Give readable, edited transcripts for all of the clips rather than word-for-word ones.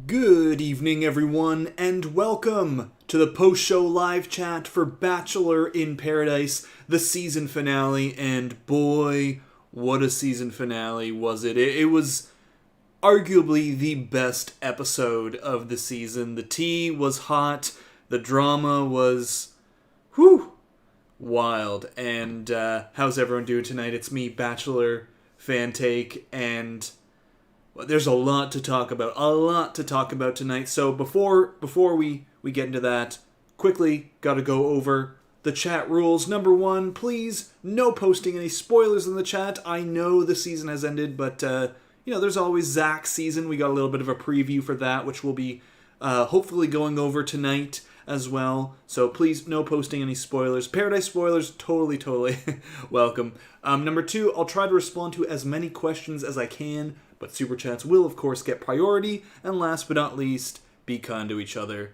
Good evening, everyone, and welcome to the post-show live chat for Bachelor in Paradise, the season finale, and boy, what a season finale was it. It was arguably the best episode of the season. The tea was hot, the drama was, wild, and how's everyone doing tonight? It's me, Bachelor Fan Take, and there's a lot to talk about tonight. So before we get into that, quickly gotta go over the chat rules. Number one, please no posting any spoilers in the chat. I know the season has ended, but there's always Zach's season. We got a little bit of a preview for that, which we'll be hopefully going over tonight as well. So please no posting any spoilers. Paradise spoilers, totally welcome. Number two, I'll try to respond to as many questions as I can, but super chats will, of course, get priority. And last but not least, be kind to each other.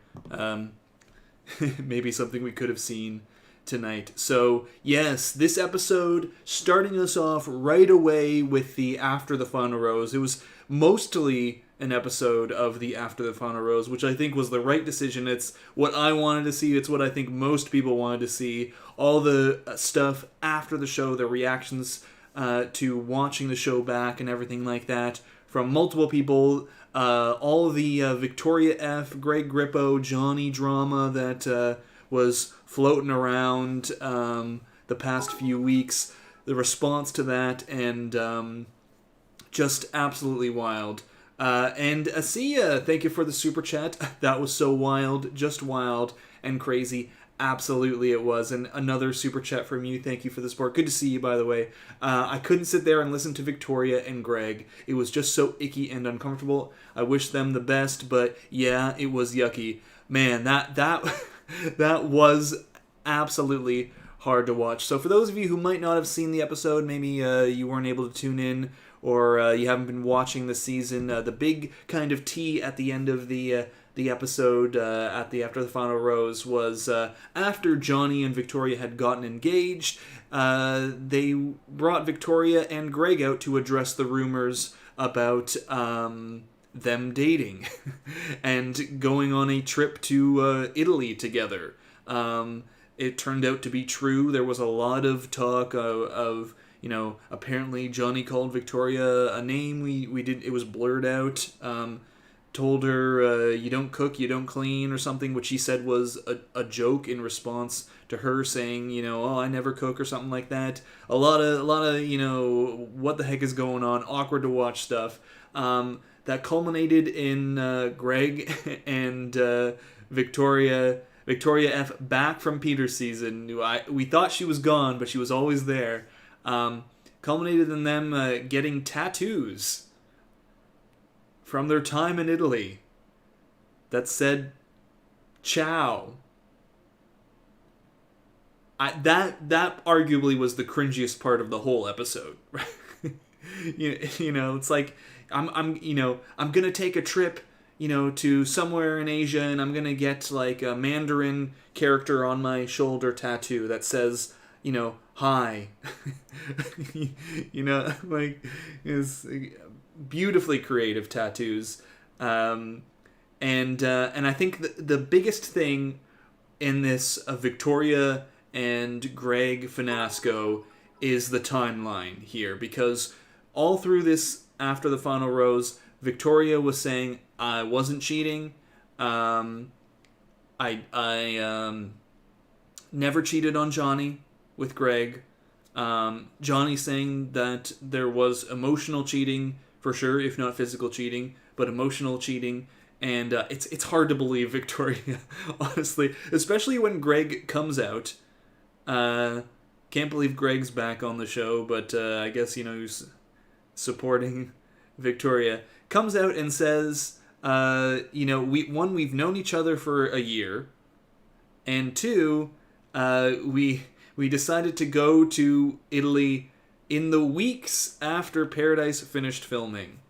Maybe something we could have seen tonight. So, yes, this episode, starting us off right away with the After the Final Rose. It was mostly an episode of the After the Final Rose, which I think was the right decision. It's what I wanted to see. It's what I think most people wanted to see. All the stuff after the show, the reactions to watching the show back and everything like that from multiple people. All the Victoria F, Greg Grippo, Johnny drama that was floating around the past few weeks. The response to that, and just absolutely wild. And Asiya, thank you for the super chat. That was so wild, just wild and crazy. Absolutely it was. And another super chat from you. Thank you for the support. Good to see you, by the way. I couldn't sit there and listen to Victoria and Greg. It was just so icky and uncomfortable. I wish them the best, but yeah, it was yucky. Man, that was absolutely hard to watch. So for those of you who might not have seen the episode, maybe you weren't able to tune in, or you haven't been watching the season, the big kind of tea at the end of the episode After the Final Rose was after Johnny and Victoria had gotten engaged. They brought Victoria and Greg out to address the rumors about them dating and going on a trip to Italy together. It turned out to be true. There was a lot of talk of apparently Johnny called Victoria a name we did. It was blurred out. Told her, you don't cook, you don't clean, or something, which she said was a joke in response to her saying, oh, I never cook, or something like that. A lot of, what the heck is going on, awkward to watch stuff. That culminated in Greg and Victoria F. back from Peter's season. We thought she was gone, but she was always there. Culminated in them getting tattoos from their time in Italy that said ciao. That arguably was the cringiest part of the whole episode. It's like I'm gonna take a trip to somewhere in Asia, and I'm gonna get like a Mandarin character on my shoulder tattoo that says hi. It's beautifully creative tattoos, and I think the biggest thing in this Victoria and Greg fiasco is the timeline here, because all through this After the Final Rose, Victoria was saying I wasn't cheating, I never cheated on Johnny with Greg. Johnny saying that there was emotional cheating for sure, if not physical cheating, but emotional cheating. And it's hard to believe Victoria, honestly, especially when Greg comes out. Can't believe Greg's back on the show, but I guess he's supporting Victoria. Comes out and says, we've known each other for a year, and two, we decided to go to Italy in the weeks after Paradise finished filming.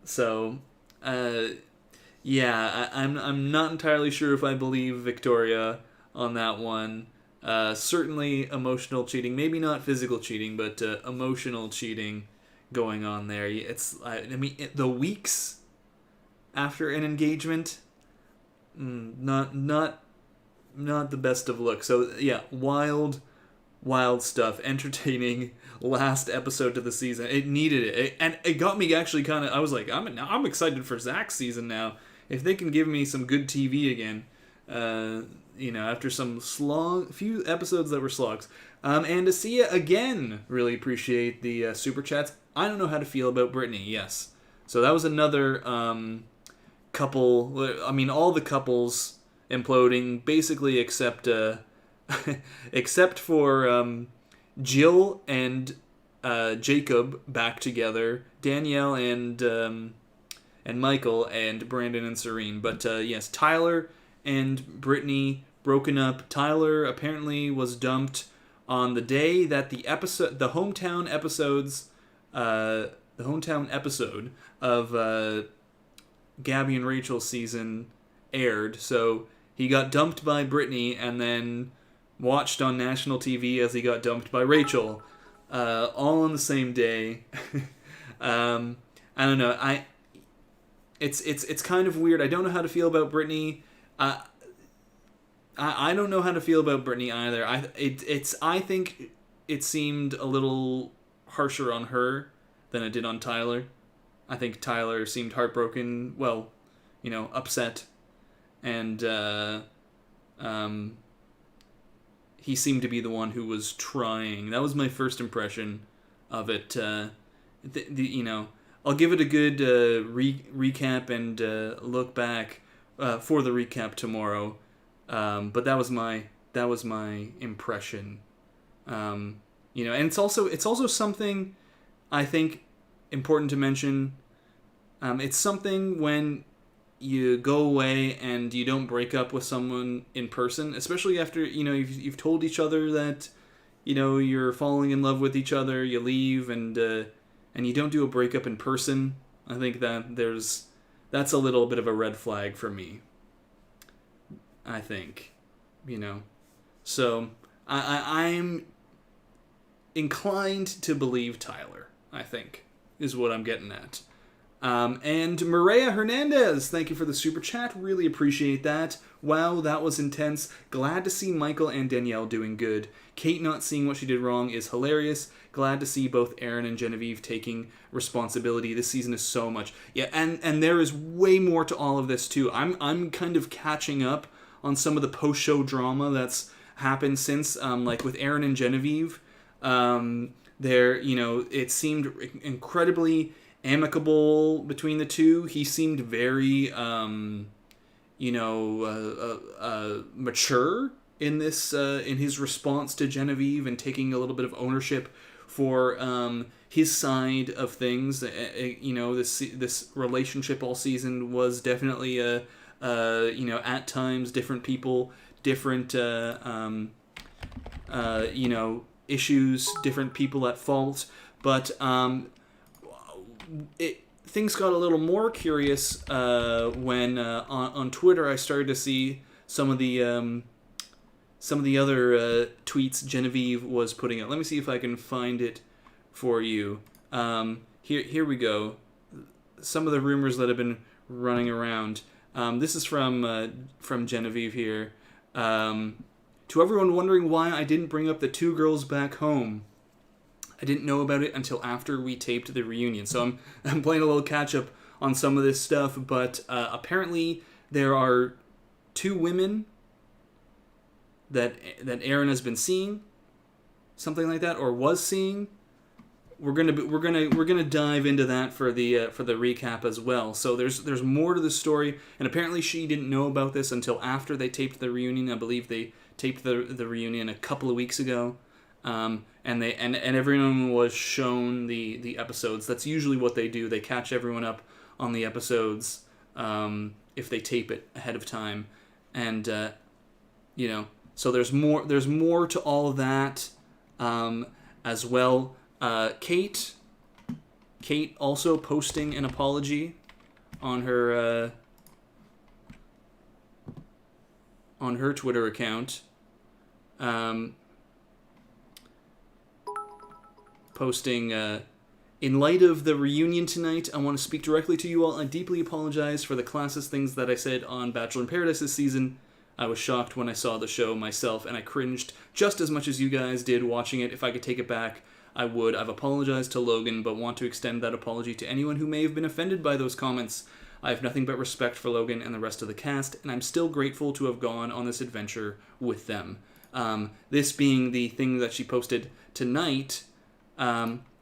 So, I'm not entirely sure if I believe Victoria on that one. Certainly emotional cheating, maybe not physical cheating, but emotional cheating going on there. The weeks after an engagement. Not the best of looks. So yeah, wild stuff. Entertaining last episode to the season. It needed it, and it got me actually kind of. I was like, I'm excited for Zach's season now. If they can give me some good TV again, after some few episodes that were slogs, and to see it again, really appreciate the super chats. I don't know how to feel about Brittany. Yes, so that was another couple. I mean, all the couples imploding basically, except except for Jill and Jacob back together, Danielle and Michael, and Brandon and Serene. But yes, Tyler and Brittany broken up. Tyler apparently was dumped on the day that the hometown episode of Gabby and Rachel's season aired. So he got dumped by Brittany and then watched on national TV as he got dumped by Rachel, all on the same day. I don't know. It's kind of weird. I don't know how to feel about Brittany. I don't know how to feel about Brittany either. I think it seemed a little harsher on her than it did on Tyler. I think Tyler seemed heartbroken. Well, upset. And he seemed to be the one who was trying. That was my first impression of it. I'll give it a good recap and look back for the recap tomorrow. But that was my impression. And it's also something I think important to mention. It's something when you go away and you don't break up with someone in person, especially after you've told each other that you're falling in love with each other. You leave and you don't do a breakup in person. I think that's a little bit of a red flag for me. I think, so I'm inclined to believe Tyler. I think is what I'm getting at. And Maria Hernandez, thank you for the super chat. Really appreciate that. Wow, that was intense. Glad to see Michael and Danielle doing good. Kate not seeing what she did wrong is hilarious. Glad to see both Aaron and Genevieve taking responsibility. This season is so much. Yeah, and there is way more to all of this too. I'm kind of catching up on some of the post-show drama that's happened since, like with Aaron and Genevieve. It seemed incredibly amicable between the two. He seemed very, mature in this, in his response to Genevieve and taking a little bit of ownership for his side of things. This relationship all season was definitely at times different people, different issues, different people at fault, but things got a little more curious when on Twitter I started to see some of the other tweets Genevieve was putting out. Let me see if I can find it for you. Here we go. Some of the rumors that have been running around. This is from Genevieve here. To everyone wondering why I didn't bring up the two girls back home, I didn't know about it until after we taped the reunion. So I'm playing a little catch up on some of this stuff, but apparently there are two women that Aaron has been seeing, something like that, or was seeing. We're gonna dive into that for the recap as well. So there's more to the story, and apparently she didn't know about this until after they taped the reunion. I believe they taped the reunion a couple of weeks ago, and everyone was shown the episodes. That's usually what they do. They catch everyone up on the episodes if they tape it ahead of time, and so there's more to all of that as well. Kate also posting an apology on her Twitter account, posting In light of the reunion tonight, I want to speak directly to you all. I deeply apologize for the classist things that I said on Bachelor in Paradise this season. I was shocked when I saw the show myself, and I cringed just as much as you guys did watching it. If I could take it back, I would. I've apologized to Logan, but want to extend that apology to anyone who may have been offended by those comments. I have nothing but respect for Logan and the rest of the cast, and I'm still grateful to have gone on this adventure with them. This being the thing that she posted tonight,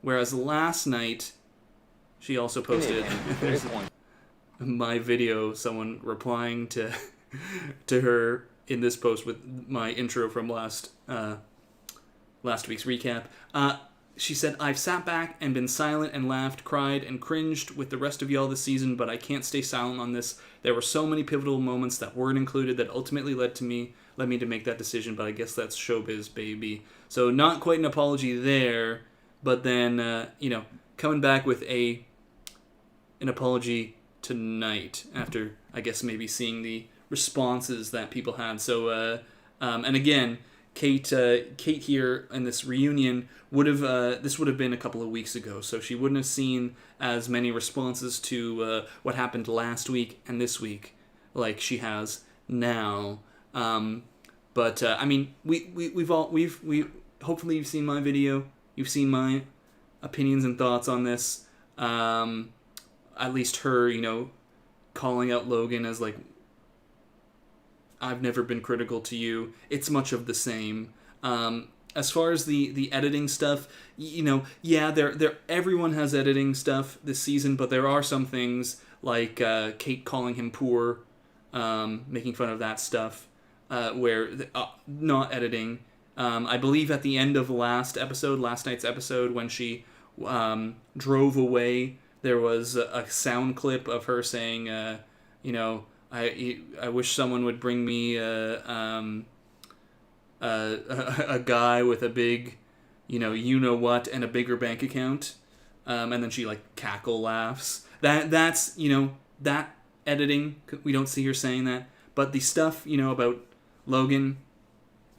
whereas last night she also posted my video, someone replying to her in this post with my intro from last week's recap. She said, I've sat back and been silent and laughed, cried, and cringed with the rest of y'all this season, but I can't stay silent on this. There were so many pivotal moments that weren't included that ultimately led me to make that decision, but I guess that's showbiz, baby. So not quite an apology there, but then, coming back with an apology tonight after, I guess, maybe seeing the responses that people had. So, and again, Kate here in this reunion this would have been a couple of weeks ago, so she wouldn't have seen as many responses to what happened last week and this week like she has now. But I mean, we've hopefully you've seen my video, you've seen my opinions and thoughts on this. At least her, calling out Logan as like, I've never been critical to you. It's much of the same. As far as the editing stuff, everyone has editing stuff this season, but there are some things like Kate calling him poor, making fun of that stuff, where not editing. I believe at the end of last night's episode, when she drove away, there was a sound clip of her saying, I wish someone would bring me a guy with a big, what, and a bigger bank account, and then she cackle laughs. That's that editing. We don't see her saying that, but the stuff about Logan,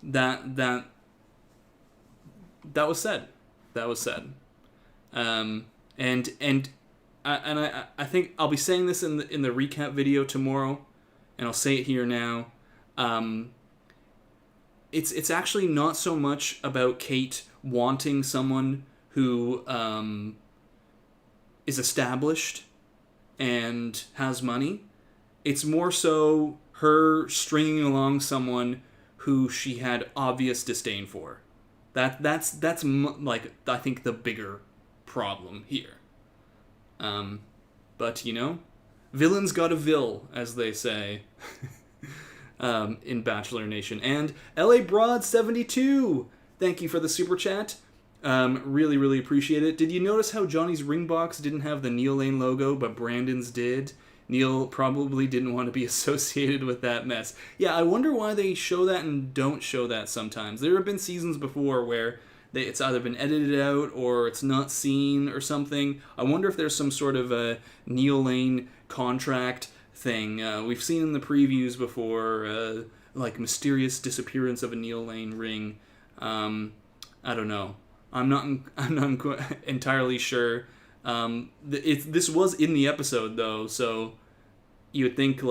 that was said. That was said. And I think I'll be saying this in the recap video tomorrow, and I'll say it here now. It's actually not so much about Kate wanting someone who is established and has money. It's more so her stringing along someone who she had obvious disdain for. That's I think the bigger problem here. But villains got a vil, as they say, in Bachelor Nation. And LA Broad 72, thank you for the super chat. Really, really appreciate it. Did you notice how Johnny's ring box didn't have the Neil Lane logo, but Brandon's did? Neil probably didn't want to be associated with that mess. Yeah, I wonder why they show that and don't show that sometimes. There have been seasons before where it's either been edited out or it's not seen or something. I wonder if there's some sort of a Neil Lane contract thing. We've seen in the previews before, mysterious disappearance of a Neil Lane ring. I don't know. I'm not entirely sure. This was in the episode though, so you would think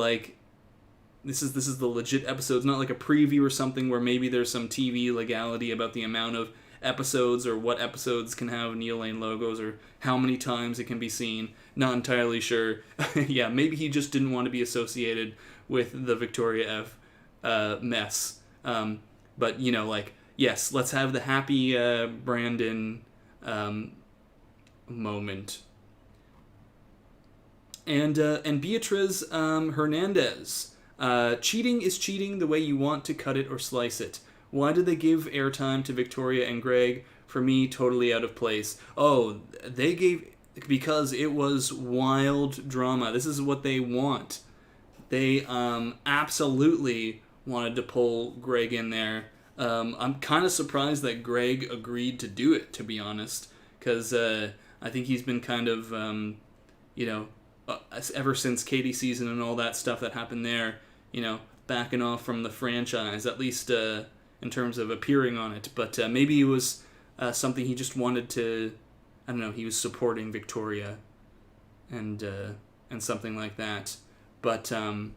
this is the legit episode. It's not like a preview or something where maybe there's some TV legality about the amount of episodes or what episodes can have Neil Lane logos or how many times it can be seen. Not entirely sure. Yeah, maybe he just didn't want to be associated with the Victoria F mess. But yes, let's have the happy Brandon moment. And Beatriz Hernandez, cheating is cheating the way you want to cut it or slice it. Why did they give airtime to Victoria and Greg? For me, totally out of place. Oh, they gave because it was wild drama. This is what they want. They absolutely wanted to pull Greg in there. I'm kind of surprised that Greg agreed to do it, to be honest, because I think he's been kind of, ever since Katie season and all that stuff that happened there, backing off from the franchise, at least in terms of appearing on it. But maybe it was something he just wanted to I don't know, he was supporting Victoria and something like that. But I'm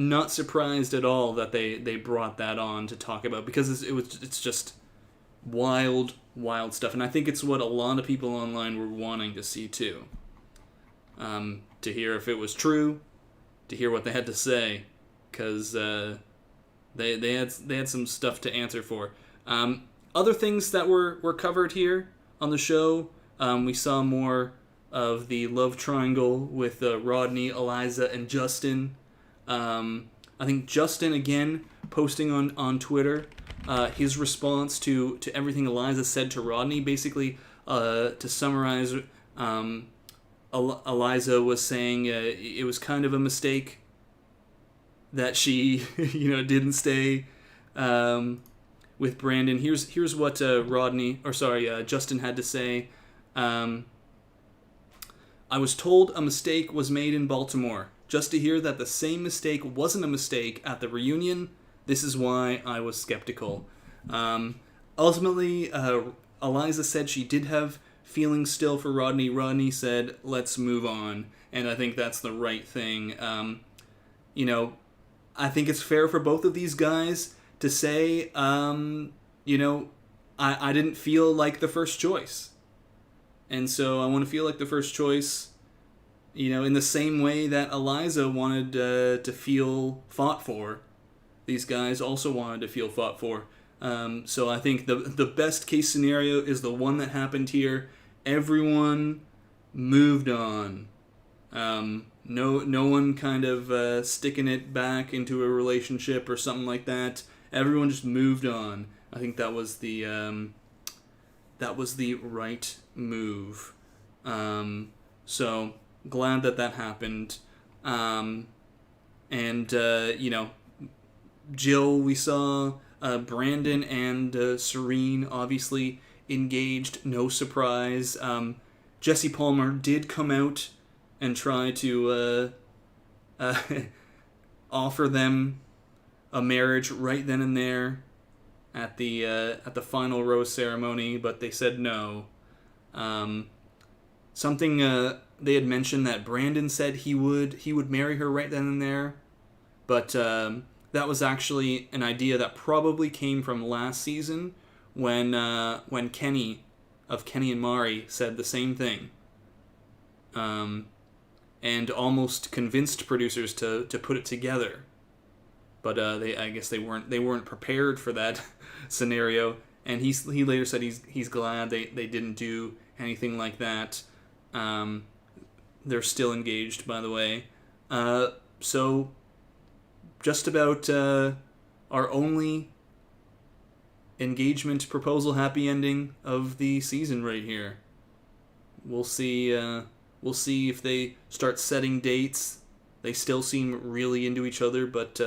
not surprised at all that they brought that on to talk about, because it's just wild stuff, and I think it's what a lot of people online were wanting to see too. To hear if it was true, to hear what they had to say, because they had some stuff to answer for. Other things that were covered here on the show, we saw more of the love triangle with Rodney, Eliza, and Justin. I think Justin, again, posting on Twitter, his response to everything Eliza said to Rodney, basically, to summarize, Eliza was saying it was kind of a mistake that she, didn't stay with Brandon. Here's what Justin had to say. I was told a mistake was made in Baltimore. Just to hear that the same mistake wasn't a mistake at the reunion, this is why I was skeptical. Ultimately, Eliza said she did have feelings still for Rodney. Rodney said, let's move on. And I think that's the right thing. I think it's fair for both of these guys to say, I didn't feel like the first choice. And so I want to feel like the first choice, in the same way that Eliza wanted to feel fought for. These guys also wanted to feel fought for. So I think the best case scenario is the one that happened here. Everyone moved on. No one kind of sticking it back into a relationship or something like that. Everyone just moved on. I think that was the right move. So glad that happened. Jill, we saw Brandon and Serene obviously engaged, no surprise. Jesse Palmer did come out and try to offer them a marriage right then and there at the final rose ceremony, but they said no. Something they had mentioned that Brandon said he would marry her right then and there, but that was actually an idea that probably came from last season when Kenny and Mari said the same thing, and almost convinced producers to put it together, but I guess they weren't prepared for that scenario, and he later said he's glad they didn't do anything like that. They're still engaged, by the way. So just about our only engagement proposal happy ending of the season right here. We'll see if they start setting dates. They still seem really into each other, but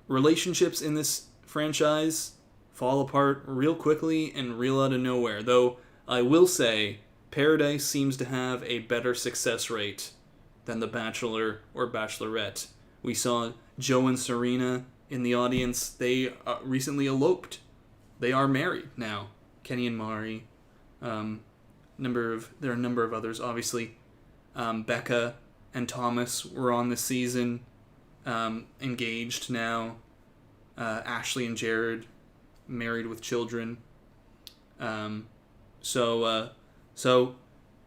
relationships in this franchise fall apart real quickly and real out of nowhere. Though I will say Paradise seems to have a better success rate than The Bachelor or Bachelorette. We saw Joe and Serena in the audience. They recently eloped. They are married now. Kenny and Mari. There are a number of others. Obviously, Becca and Thomas were on this season, engaged now. Ashley and Jared married with children. So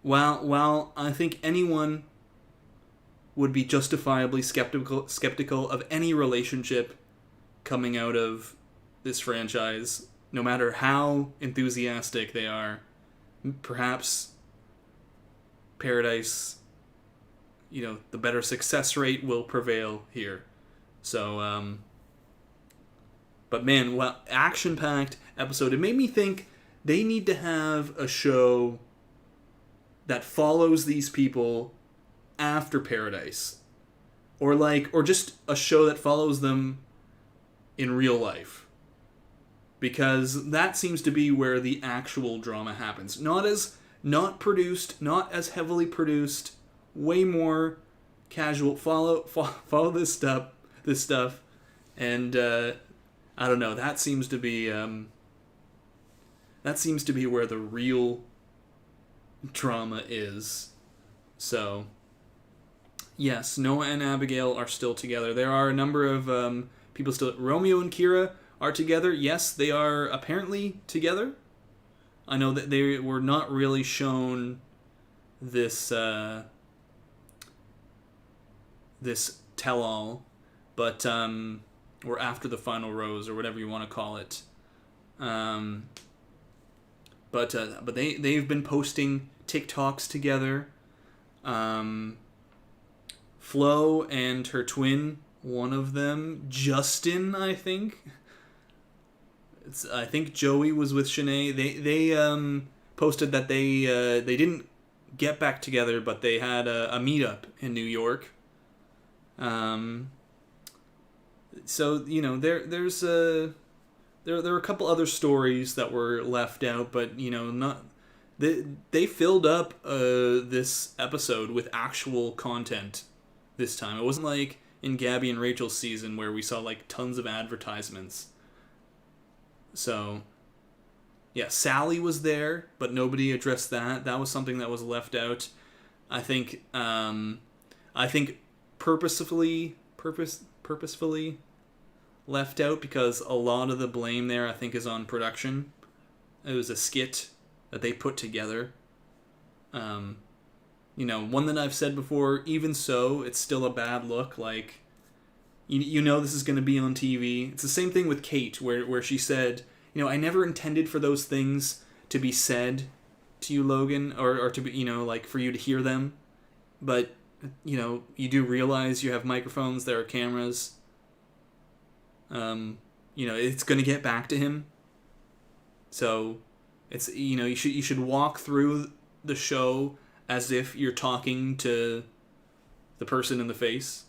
while I think anyone would be justifiably skeptical of any relationship coming out of this franchise, no matter how enthusiastic they are, perhaps Paradise, the better success rate will prevail here. So, but man, action-packed episode. It made me think they need to have a show that follows these people after Paradise, or just a show that follows them in real life, because that seems to be where the actual drama happens. Not as heavily produced, way more casual. Follow this stuff, and I don't know. That seems to be that seems to be where the real drama is. So, yes, Noah and Abigail are still together. There are a number of people still. Romeo and Kira are together. Yes, they are apparently together. I know that they were not really shown this this tell-all, but or after the final rose, or whatever you want to call it. But they've been posting TikToks together. Flo and her twin, one of them, Justin, I think. I think Joey was with Shanae. They posted that they didn't get back together, but they had a meetup in New York. So there were a couple other stories that were left out, but not. They filled up this episode with actual content this time. It wasn't like in Gabby and Rachel's season where we saw like tons of advertisements. So, yeah, Sally was there, but nobody addressed that. That was something that was left out. I think purposefully left out, because a lot of the blame there, I think, is on production. It was a skit that they put together. One that I've said before, even so, it's still a bad look. Like, this is going to be on TV. It's the same thing with Kate, where she said, I never intended for those things to be said to you, Logan, or to be, like, for you to hear them. But, you do realize you have microphones, there are cameras. It's going to get back to him. So, it's, you should walk through the show as if you're talking to the person in the face.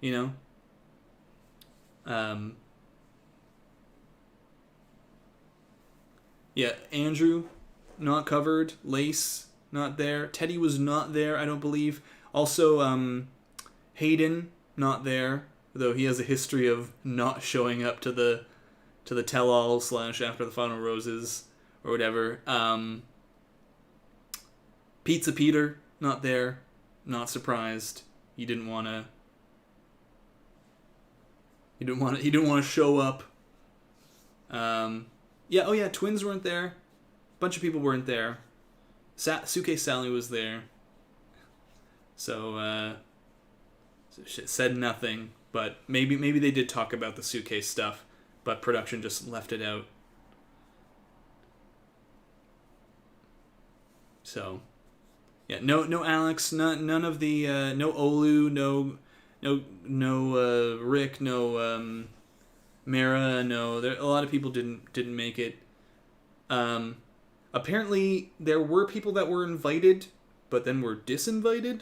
Yeah, Andrew, not covered. Lace, not there. Teddy was not there, I don't believe. Also, Hayden, not there, though he has a history of not showing up to the tell-all / after the final roses or whatever. Pizza Peter, not there. Not surprised. He didn't want to show up. Twins weren't there. A bunch of people weren't there. Suitcase Sally was there. So said nothing. But maybe they did talk about the suitcase stuff, but production just left it out. So, yeah, no Alex, none of the no Olu, no Rick, no Mara, no. A lot of people didn't make it. Apparently there were people that were invited, but then were disinvited.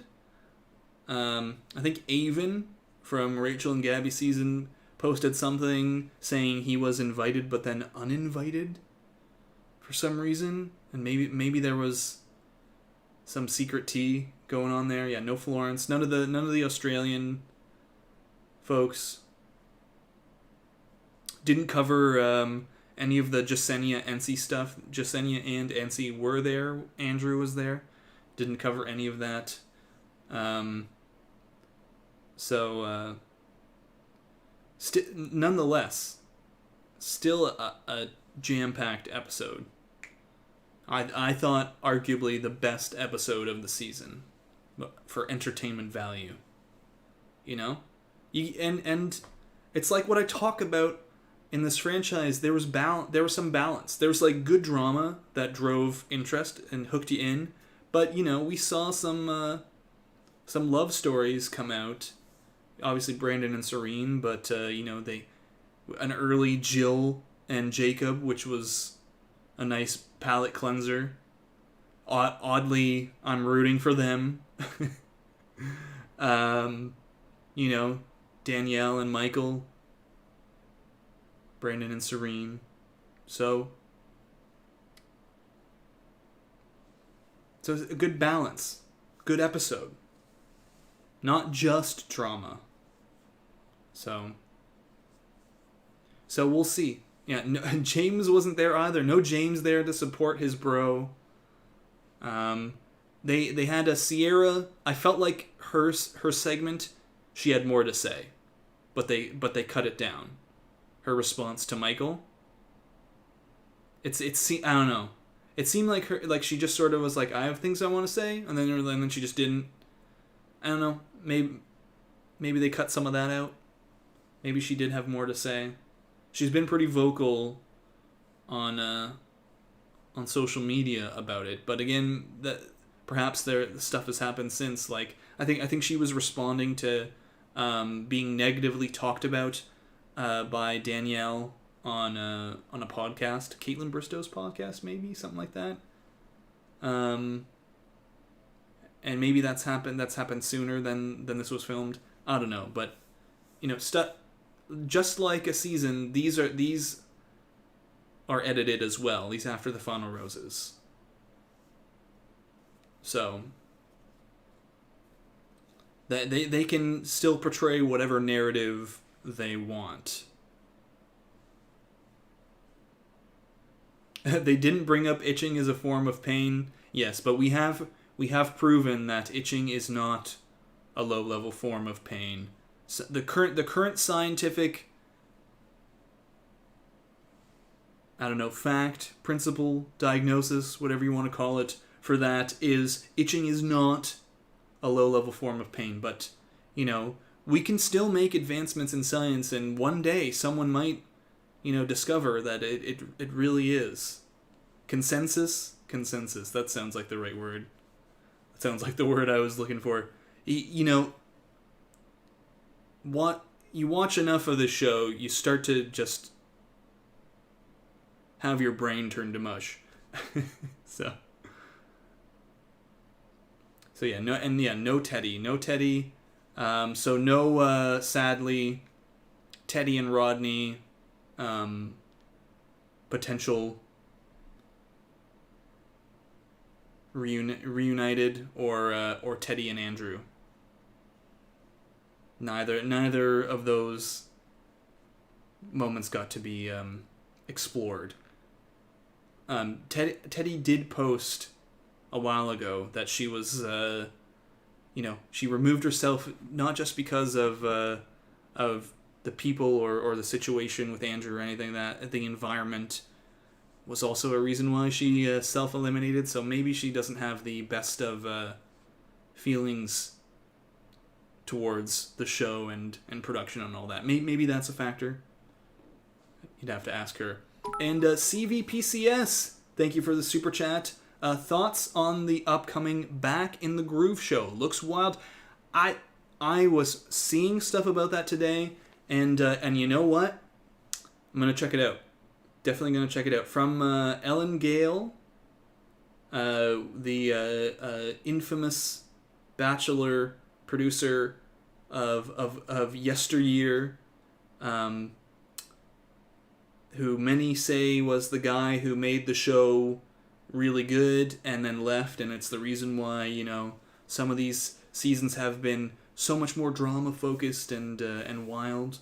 I think Avon from Rachel and Gabby season posted something saying he was invited but then uninvited for some reason, and maybe there was some secret tea going on there. Yeah, no Florence, none of the Australian folks. Didn't cover any of the Jasenia Ency stuff. Jasenia and Ency were there. Andrew was there. Didn't cover any of that. Nonetheless, still a jam-packed episode. I thought arguably the best episode of the season for entertainment value. And it's like what I talk about in this franchise. There was some balance. There was like good drama that drove interest and hooked you in, but we saw some love stories come out. Obviously Brandon and Serene, but an early Jill and Jacob, which was a nice palate cleanser. Oddly, I'm rooting for them. Danielle and Michael, Brandon and Serene. So it's a good balance. Good episode. Not just drama. So we'll see. Yeah, no, James wasn't there either. No James there to support his bro. They had a Sierra. I felt like her segment, she had more to say, but they cut it down. Her response to Michael. I don't know. It seemed like she just sort of was like, I have things I want to say, and then she just didn't. I don't know. Maybe they cut some of that out. Maybe she did have more to say. She's been pretty vocal on social media about it, but again, that perhaps the stuff has happened since. Like I think she was responding to being negatively talked about by Danielle on a podcast, Caitlin Bristow's podcast, maybe something like that. And maybe that's happened sooner than this was filmed. I don't know, but just like a season, these are edited as well. These After the Final Roses. So that they can still portray whatever narrative they want. They didn't bring up itching as a form of pain. Yes, but we have proven that itching is not a low-level form of pain. So the current scientific, I don't know, fact, principle, diagnosis, whatever you want to call it, for that is itching is not a low-level form of pain. But, we can still make advancements in science, and one day someone might, discover that it really is. Consensus? Consensus. That sounds like the right word. That sounds like the word I was looking for. What you watch enough of the show, you start to just have your brain turn to mush. So yeah, no Teddy. Sadly, Teddy and Rodney, potential reunited, or Teddy and Andrew. Neither of those moments got to be explored. Teddy did post a while ago that she was, she removed herself not just because of the people or the situation with Andrew or anything, that the environment was also a reason why she self-eliminated. So maybe she doesn't have the best of feelings towards the show and production and all that. Maybe that's a factor. You'd have to ask her. And CVPCS, thank you for the super chat. Thoughts on the upcoming Back in the Groove show? Looks wild. I was seeing stuff about that today, and you know what? I'm gonna check it out. Definitely gonna check it out. From Ellen Gale, the infamous Bachelor producer of yesteryear, who many say was the guy who made the show really good and then left, and it's the reason why some of these seasons have been so much more drama focused and wild,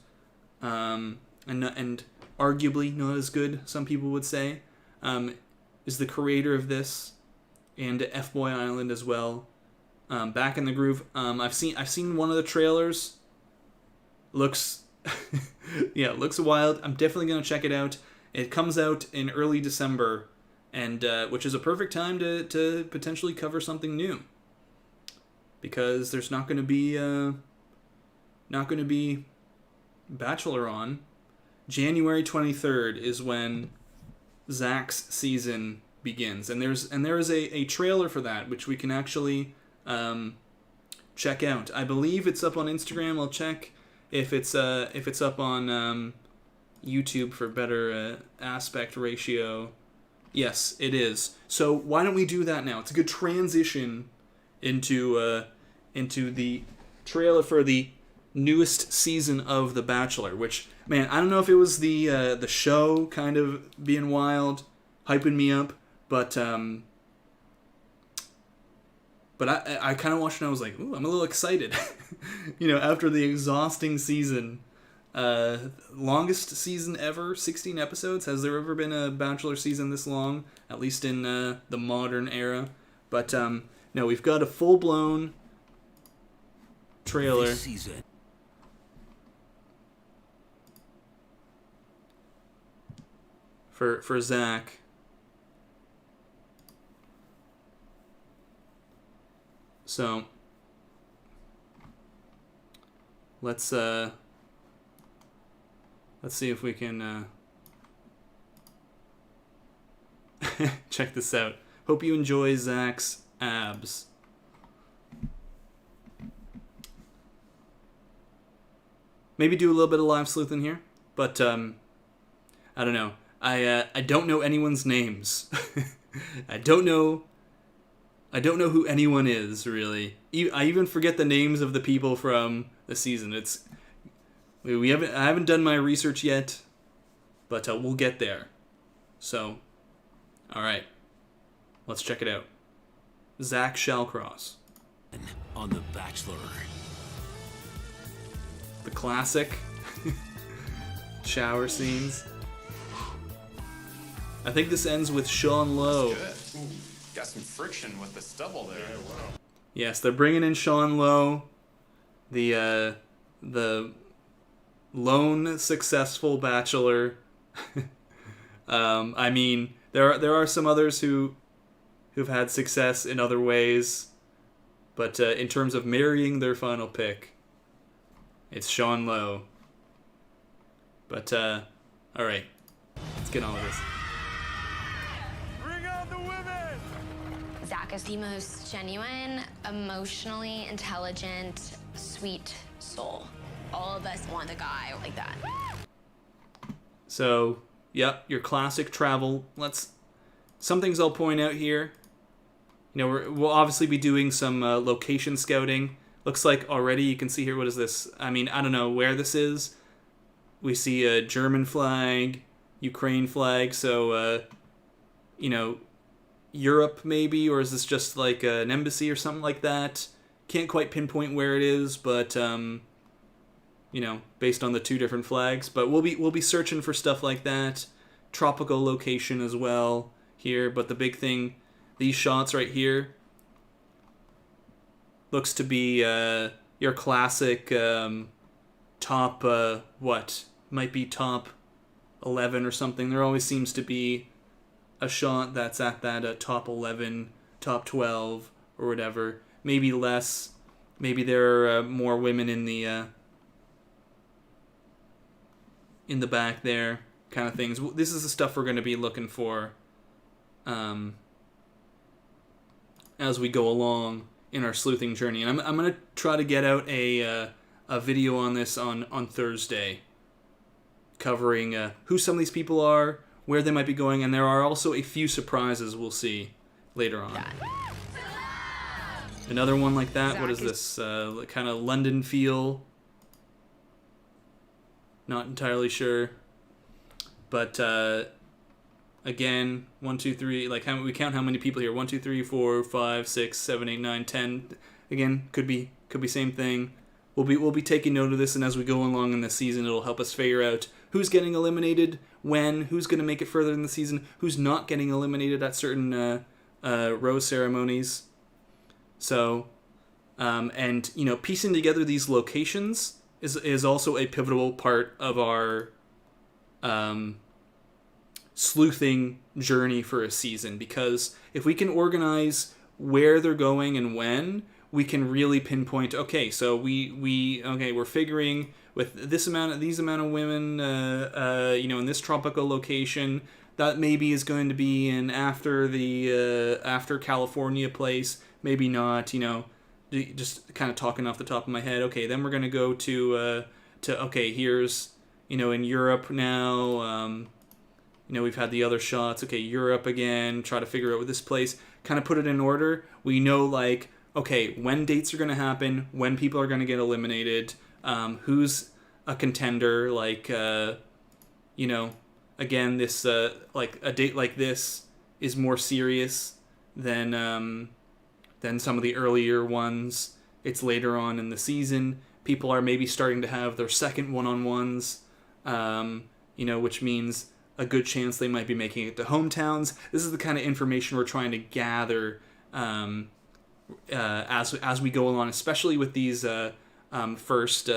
and arguably not as good, some people would say, is the creator of this and F-Boy Island as well. Back in the Groove. I've seen one of the trailers. Looks looks wild. I'm definitely gonna check it out. It comes out in early December, and which is a perfect time to potentially cover something new, because there's not gonna be Bachelor on. January 23rd is when Zach's season begins, and there is a trailer for that, which we can actually check out. I believe it's up on Instagram. I'll check if it's up on YouTube for better aspect ratio. Yes, it is. So why don't we do that now? It's a good transition into the trailer for the newest season of The Bachelor. Which, man, I don't know if it was the show kind of being wild, hyping me up, but I kind of watched it and I was like, ooh, I'm a little excited. After the exhausting season Longest season ever, 16 episodes. Has there ever been a Bachelor season this long? At least in the modern era. But no, we've got a full-blown trailer. This season. For Zach. So let's see if we can check this out. Hope you enjoy Zach's abs. Maybe do a little bit of live sleuthing here, but I don't know. I don't know anyone's names. I don't know who anyone is, really. I even forget the names of the people from the season. I haven't done my research yet, but we'll get there. So, all right, let's check it out. Zach Shallcross. On The Bachelor. The classic shower scenes. I think this ends with Sean Lowe. That's good. Ooh, got some friction with the stubble there. Yeah, wow. Yes, they're bringing in Sean Lowe, the lone successful bachelor. I mean, there are some others who've had success in other ways, but in terms of marrying their final pick, it's Sean Lowe. But all right, let's get on with this. Zach is the most genuine, emotionally intelligent, sweet soul. All of us want a guy like that. So, yep, your classic travel. Some things I'll point out here. You know, we'll obviously be doing some location scouting. Looks like already you can see here, what is this? I mean, I don't know where this is. We see a German flag, Ukraine flag, so, you know, Europe maybe, or is this just like an embassy or something like that? Can't quite pinpoint where it is, but you know, based on the two different flags. But we'll be searching for stuff like that. Tropical location as well here, but the big thing, these shots right here, looks to be your classic top might be top 11 or something. There always seems to be a shot that's at that top 11, top 12, or whatever. Maybe less. Maybe there are more women in the back there, kind of things. This is the stuff we're going to be looking for as we go along in our sleuthing journey. And I'm going to try to get out a video on this on Thursday, covering who some of these people are, where they might be going, and there are also a few surprises we'll see later on. Another one like that. What is this? Kind of London feel. Not entirely sure. But again, 1, 2, 3. Like we count how many people here? 1, 2, 3, 4, 5, 6, 7, 8, 9, 10. Again, could be same thing. We'll be taking note of this, and as we go along in the season, it'll help us figure out who's getting eliminated, when, who's going to make it further in the season, who's not getting eliminated at certain rose ceremonies. So, and you know, piecing together these locations is also a pivotal part of our sleuthing journey for a season, because if we can organize where they're going and when, we can really pinpoint, okay, so we're figuring with these amount of women, you know, in this tropical location, that maybe is going to be in after California place, maybe not, you know, just kind of talking off the top of my head. Okay, then we're going to go to okay, here's, you know, in Europe now, you know, we've had the other shots. Okay, Europe again, try to figure out this place, kind of put it in order. We know, like, okay, when dates are going to happen, when people are going to get eliminated, who's a contender, like, you know, again, this, like, a date like this is more serious than some of the earlier ones. It's later on in the season. people are maybe starting to have their second one-on-ones, which means a good chance they might be making it to hometowns. This is the kind of information we're trying to gather as we go along, especially with these first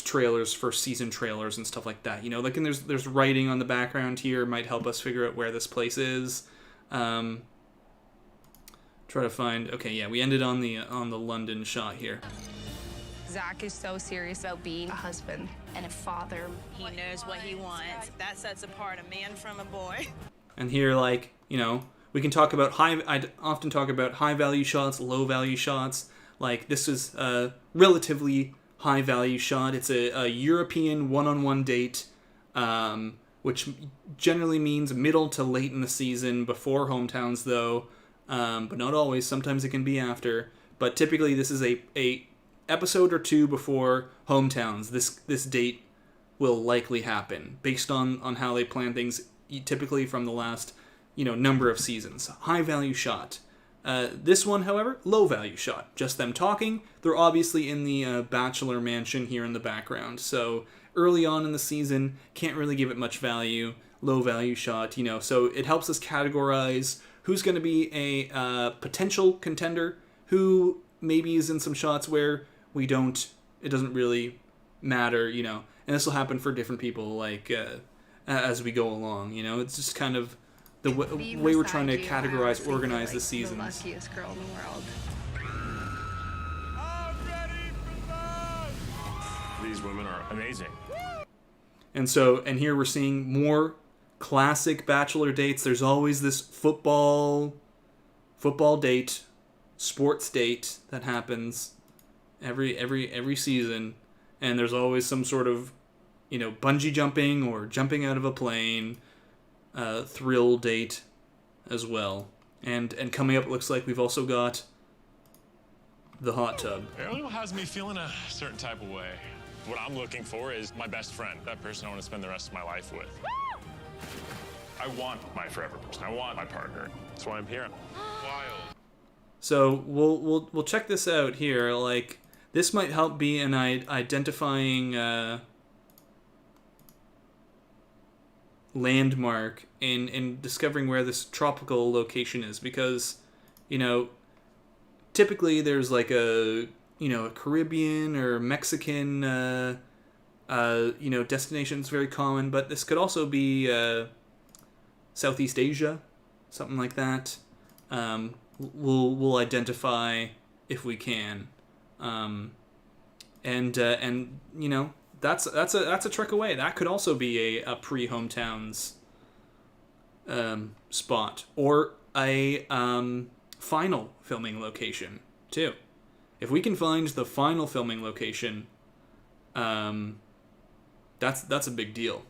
trailers, first season trailers and stuff like that. And there's writing on the background here, might help us figure out where this place is. Try to find. Okay, yeah, we ended on the London shot here. Zach is so serious about being a husband and a father. He knows what he wants. That sets apart a man from a boy. And here, we can talk about I'd often talk about high value shots, low value shots. Like, this is a relatively high value shot. It's a European one-on-one date, which generally means middle to late in the season, before hometowns though, but not always. Sometimes it can be after. But typically this is a episode or two before hometowns. This date will likely happen based on how they plan things, typically from the last number of seasons. High value shot. This one, however, low value shot. Just them talking. They're obviously in the Bachelor mansion here in the background. So early on in the season, can't really give it much value. Low value shot, So it helps us categorize who's going to be a potential contender, who maybe is in some shots where it doesn't really matter, And this will happen for different people, as we go along, It's just kind of the way we're trying to categorize, organize the seasons. The luckiest girl in the world. These women are amazing. And here we're seeing more classic Bachelor dates. There's always this football date, sports date that happens every season, and there's always some sort of bungee jumping or jumping out of a plane thrill date as well. And coming up, it looks like we've also got the hot tub. Ariel has me feeling a certain type of way. What I'm looking for is my best friend, that person I want to spend the rest of my life with. I want my forever person. I want my partner. That's why I'm here. Wild. So we'll check this out here. This might help be an identifying landmark in discovering where this tropical location is, because typically there's a Caribbean or Mexican destinations very common, but this could also be Southeast Asia, something like that. We'll identify if we can, and that's a trek away. That could also be a pre-hometowns spot, or a final filming location too. If we can find the final filming location, that's a big deal.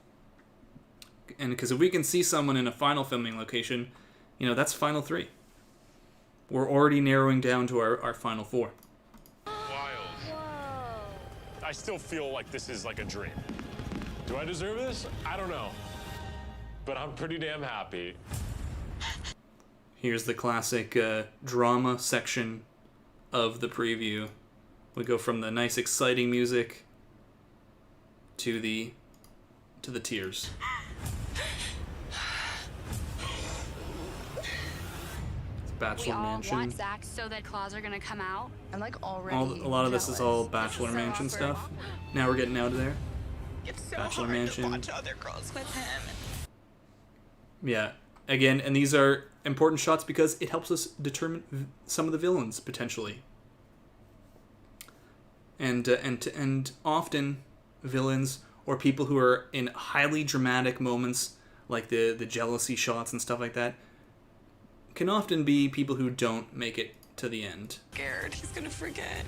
And because if we can see someone in a final filming location, that's final 3. We're already narrowing down to our final 4. Wild. I still feel like this is like a dream. Do I deserve this? I don't know. But I'm pretty damn happy. Here's the classic drama section of the preview. We go from the nice exciting music to the tears. Bachelor Mansion. We all want Zach so that claws are gonna come out. I'm already A lot of this is all jealous. Bachelor Mansion stuff. Now we're getting out of there. It's so Bachelor hard Mansion. to watch other girls with him. Yeah. Again, and these are important shots because it helps us determine some of the villains potentially. And often villains or people who are in highly dramatic moments, like the jealousy shots and stuff like that, can often be people who don't make it to the end. Scared. He's gonna forget.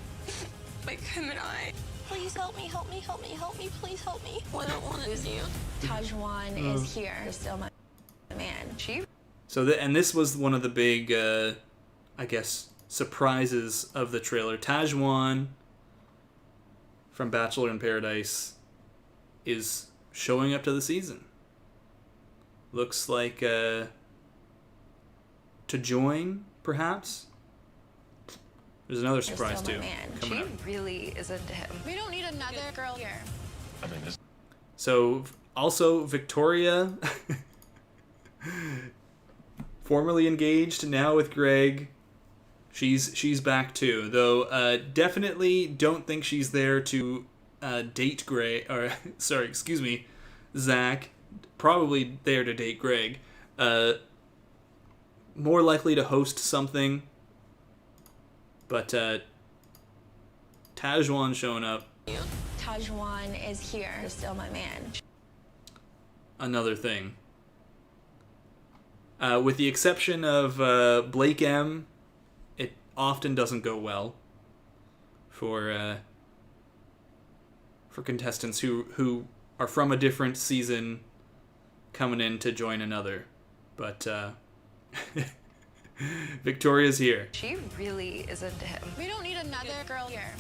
Like him and I. Please help me, help me, help me, help me, please help me. I don't want to lose you. Tajwan is here. He's still my man. So this was one of the big, I guess, surprises of the trailer. Tajwan from Bachelor in Paradise is showing up to the season. Looks like to join, perhaps. There's another surprise still too. my man. Coming She up. really is into him. We don't need another girl here. I mean, this So also Victoria, formerly engaged, now with Greg. She's back too, though. Definitely don't think she's there to date Greg. Or sorry, excuse me, Zach. Probably there to date Greg. More likely to host something. But Tajwan showing up. Tajwan is here. You're still my man. Another thing. With the exception of Blake M, it often doesn't go well for contestants who are from a different season coming in to join another. But Victoria's here. She really is into him. We don't need another girl here.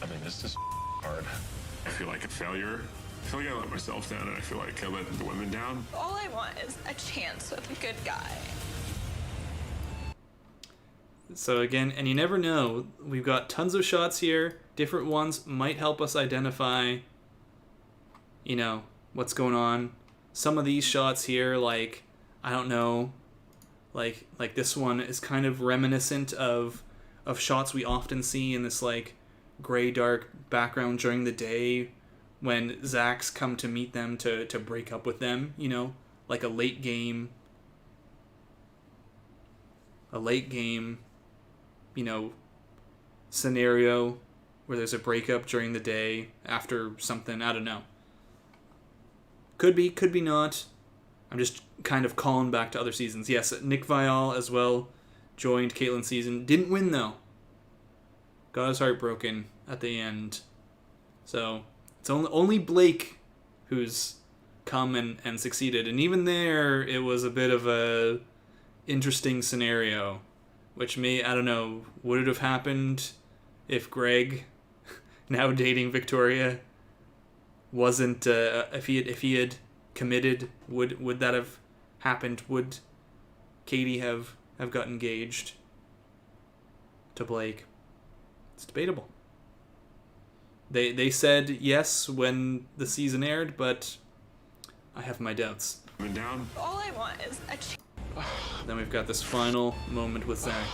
I mean, this is hard. I feel like a failure. I feel like I let myself down, and I feel like I let the women down. All I want is a chance with a good guy. So again, and you never know, we've got tons of shots here. Different ones might help us identify, what's going on. Some of these shots here, like, I don't know, like this one is kind of reminiscent of shots we often see in this, like, gray, dark background during the day when Zach's come to meet them to break up with them, like a late game, scenario where there's a breakup during the day after something, I don't know. Could be not. I'm just kind of calling back to other seasons. Yes, Nick Viall as well joined Caitlin's season. Didn't win though. Got his heart broken at the end. So it's only Blake who's come and succeeded. And even there, it was a bit of a interesting scenario. Which I don't know, would it have happened if Greg, now dating Victoria, wasn't, if he had committed, would that have happened? Would Katie have got engaged to Blake? It's debatable. They said yes when the season aired, but I have my doubts. Women down. All I want is a chance. Then we've got this final moment with Zach.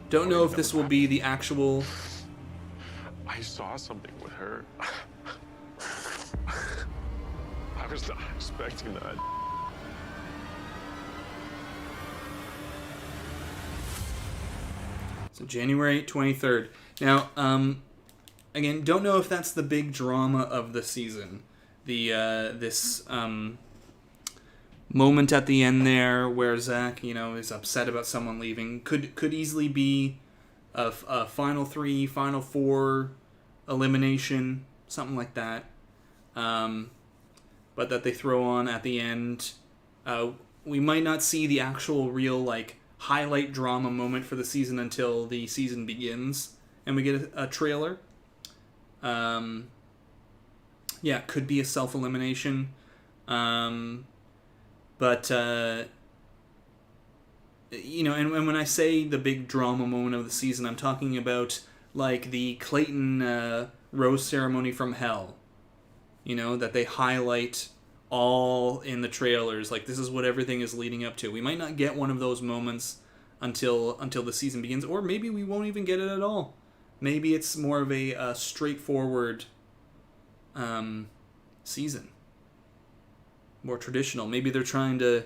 Don't know if this will be the actual... I saw something with her. I was not expecting that. So January 23rd. Now, again, don't know if that's the big drama of the season. This moment at the end there where Zach, is upset about someone leaving could easily be a final 3, final 4 elimination, something like that. But that they throw on at the end. We might not see the actual real, like, highlight drama moment for the season until the season begins and we get a trailer. Could be a self-elimination. But, and when I say the big drama moment of the season, I'm talking about, like, the Clayton rose ceremony from hell. That they highlight all in the trailers. Like, this is what everything is leading up to. We might not get one of those moments until the season begins, or maybe we won't even get it at all. Maybe it's more of a straightforward season. More traditional. Maybe they're trying to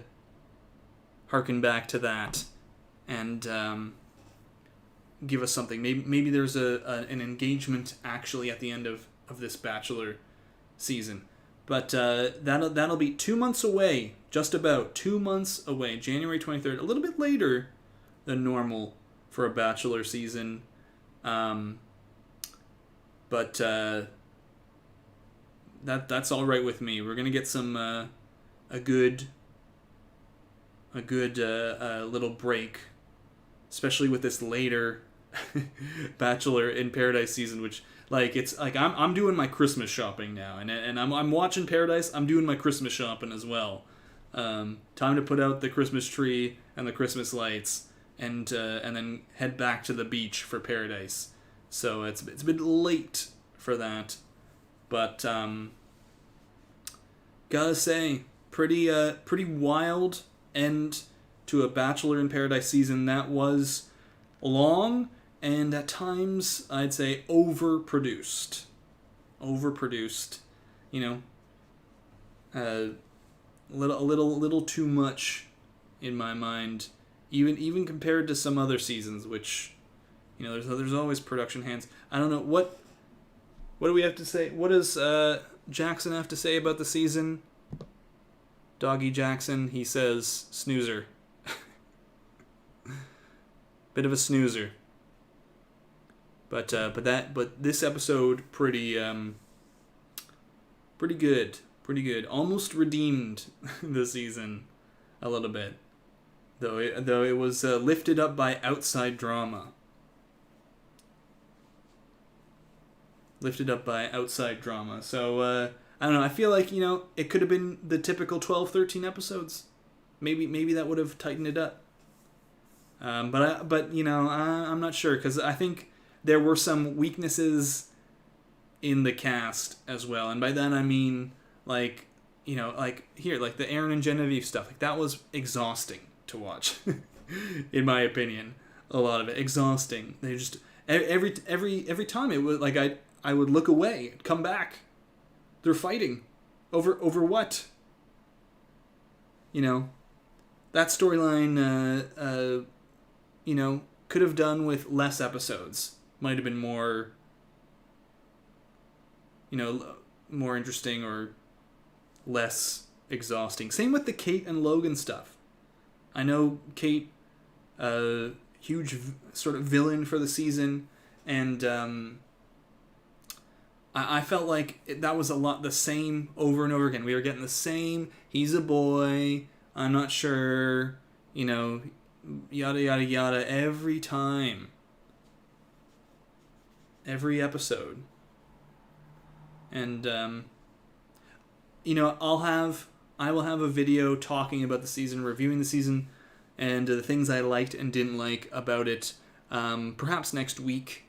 harken back to that and give us something. Maybe there's an engagement actually at the end of this Bachelor season. But that'll be 2 months away, just about 2 months away, January 23rd, a little bit later than normal for a Bachelor season. But that's all right with me. We're gonna get some a good little break, especially with this later Bachelor in Paradise season, which, like, it's like I'm doing my Christmas shopping now, and I'm watching Paradise. I'm doing my Christmas shopping as well. Time to put out the Christmas tree and the Christmas lights and then head back to the beach for Paradise. So it's a bit late for that, but gotta say, pretty wild end to a Bachelor in Paradise season that was long and at times I'd say overproduced. You know, a little too much in my mind, even compared to some other seasons, which, you know, there's always production hands. I don't know what do we have to say. What does Jackson have to say about the season? Doggy Jackson, he says snoozer. Bit of a snoozer. But this episode pretty good. Almost redeemed the season a little bit, though it was lifted up by outside drama. So I don't know. I feel like, you know, it could have been the typical 12, 13 episodes. Maybe that would have tightened it up. But you know, I'm not sure, because I think there were some weaknesses in the cast as well, and by that I mean, like, you know, like here, like the Aaron and Genevieve stuff, like that was exhausting to watch, in my opinion. A lot of it exhausting. They just every time it was like I would look away, come back. They're fighting over what? You know, that storyline, you know, could have done with less episodes. Might have been more, you know, more interesting or less exhausting. Same with the Kate and Logan stuff. I know Kate, huge sort of villain for the season, and I felt like that was a lot the same over and over again. We were getting the same, he's a boy, I'm not sure, you know, yada yada yada every time. Every episode. And you know, I will have a video talking about the season, reviewing the season, and the things I liked and didn't like about it, perhaps next week.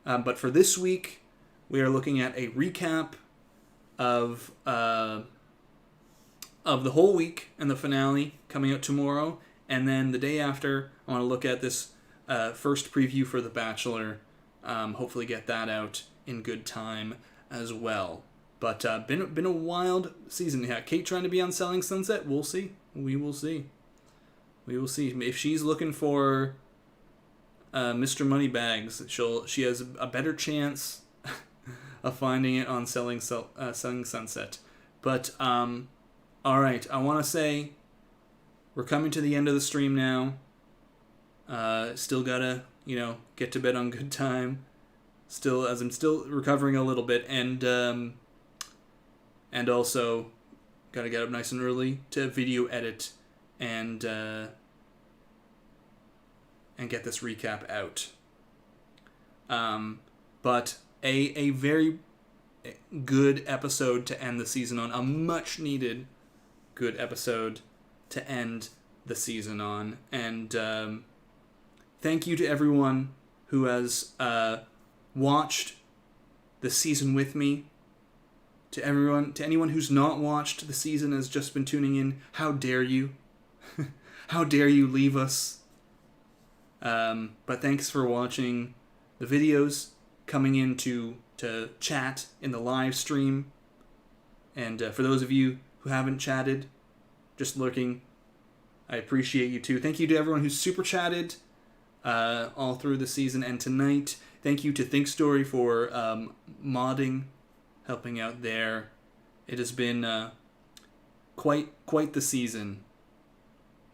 But for this week, we are looking at a recap of the whole week and the finale coming out tomorrow, and then the day after, I want to look at this first preview for The Bachelor. Hopefully get that out in good time as well. But been a wild season. Yeah, Kate trying to be on Selling Sunset. We'll see. We will see. If she's looking for Mr. Moneybags, she has a better chance of finding it on Selling Sunset. But all right, I want to say we're coming to the end of the stream now. Still gotta, you know, get to bed on good time. Still, as I'm still recovering a little bit, and also gotta get up nice and early to video edit and get this recap out. But a very good episode to end the season on. A much needed good episode to end the season on. And thank you to everyone who has watched the season with me. To anyone who's not watched the season, has just been tuning in, how dare you? How dare you leave us? But thanks for watching the videos, coming in to chat in the live stream. And for those of you who haven't chatted, just lurking, I appreciate you too. Thank you to everyone who's super chatted all through the season and tonight. Thank you to Think Story for modding, helping out there. It has been quite the season,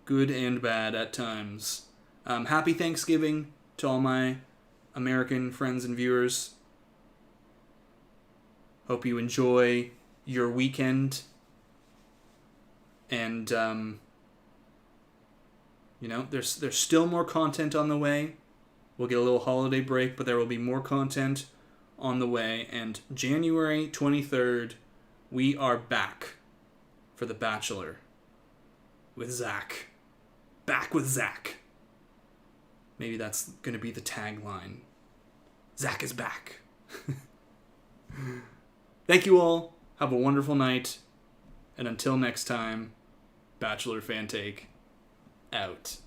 good and bad at times. Happy Thanksgiving to all my American friends and viewers. Hope you enjoy your weekend. And you know, there's still more content on the way. We'll get a little holiday break, but there will be more content on the way. And January 23rd, we are back for The Bachelor with Zach. Back with Zach. Maybe that's going to be the tagline. Zach is back. Thank you all. Have a wonderful night. And until next time, Bachelor Fan Take out.